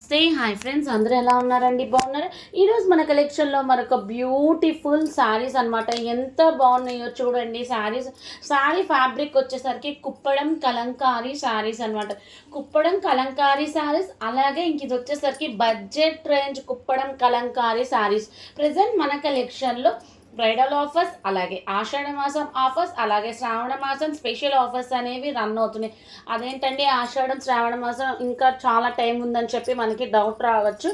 Hi friends, అందరూ ఎలా ఉన్నారండి? బాగున్నారు. ఈరోజు మన కలెక్షన్లో మరొక బ్యూటిఫుల్ శారీస్ అనమాట. ఎంత బాగున్నాయో చూడండి. శారీ ఫ్యాబ్రిక్ వచ్చేసరికి కుప్పడం కలంకారీ శారీస్ అనమాట. కుప్పడం కలంకారీ శారీస్, అలాగే ఇంక ఇది వచ్చేసరికి budget range Kuppadam Kalamkari saris. Present మన కలెక్షన్లో బ్రైడల్ ఆఫర్స్, అలాగే ఆషాఢ మాసం ఆఫర్స్, అలాగే శ్రావణ మాసం స్పెషల్ ఆఫర్స్ అనేవి రన్ అవుతున్నాయి. అదేంటండి, ఆషాఢం శ్రావణ మాసం ఇంకా చాలా టైం ఉందని చెప్పి మనకి డౌట్ రావచ్చు.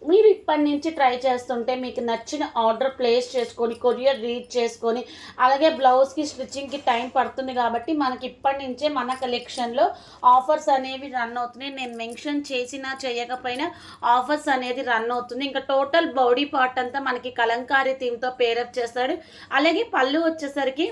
మీరు ఇప్పటి నుంచి ట్రై చేస్తుంటే మీకు నచ్చిన ఆర్డర్ ప్లేస్ చేసుకొని కొరియర్ రీచ్ చేసుకొని, అలాగే బ్లౌజ్కి స్టిచ్చింగ్కి టైం పడుతుంది కాబట్టి మనకి ఇప్పటి నుంచే మన కలెక్షన్లో ఆఫర్స్ అనేవి రన్ అవుతున్నాయి. నేను మెన్షన్ చేసినా చేయకపోయినా ఆఫర్స్ అనేది రన్ అవుతుంది. ఇంకా టోటల్ బాడీ పార్ట్ అంతా మనకి కలంకారీ థీమ్తో పేరప్ చేస్తాడు. అలాగే పళ్ళు వచ్చేసరికి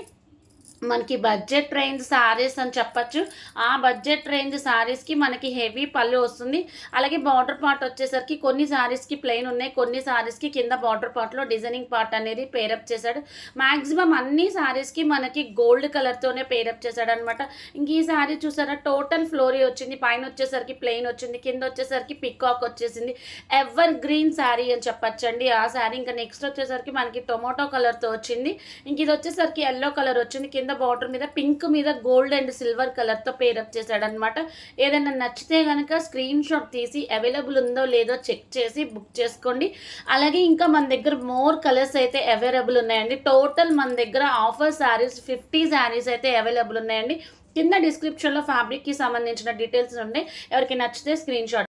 మనకి బడ్జెట్ రేంజ్ శారీస్ అని చెప్పచ్చు. ఆ బడ్జెట్ రేంజ్ శారీస్కి మనకి హెవీ పళ్ళు వస్తుంది. అలాగే బార్డర్ పార్ట్ వచ్చేసరికి కొన్ని శారీస్కి ప్లెయిన్ ఉన్నాయి, కొన్ని శారీస్కి కింద బార్డర్ పార్ట్లో డిజైనింగ్ పార్ట్ అనేది పేరప్ చేశాడు. మ్యాక్సిమం అన్ని శారీస్కి మనకి గోల్డ్ కలర్తోనే పేరప్ చేశాడు అనమాట. ఇంక ఈ శారీ చూసారా, టోటల్ ఫ్లోరీ వచ్చింది. పైన వచ్చేసరికి ప్లెయిన్ వచ్చింది, కింద వచ్చేసరికి పికాక్ వచ్చేసింది. ఎవర్ గ్రీన్ శారీ అని చెప్పచ్చండి ఆ శారీ. ఇంకా నెక్స్ట్ వచ్చేసరికి మనకి టొమాటో కలర్తో వచ్చింది. ఇంక ఇది వచ్చేసరికి ఎల్లో కలర్ వచ్చింది. కింద బార్డర్ మీద పింక్ మీద గోల్డ్ అండ్ సిల్వర్ కలర్తో పేరప్ చేశాడనమాట. ఏదైనా నచ్చితే కనుక స్క్రీన్ షాట్ తీసి అవైలబుల్ ఉందో లేదో చెక్ చేసి బుక్ చేసుకోండి. అలాగే ఇంకా మన దగ్గర మోర్ కలర్స్ అయితే అవైలబుల్ ఉన్నాయండి. టోటల్ మన దగ్గర ఆఫర్ శారీస్ 50 శారీస్ అయితే అవైలబుల్ ఉన్నాయండి. కింద డిస్క్రిప్షన్లో ఫ్యాబ్రిక్కి సంబంధించిన డీటెయిల్స్ ఉంటాయి. ఎవరికి నచ్చితే స్క్రీన్ షాట్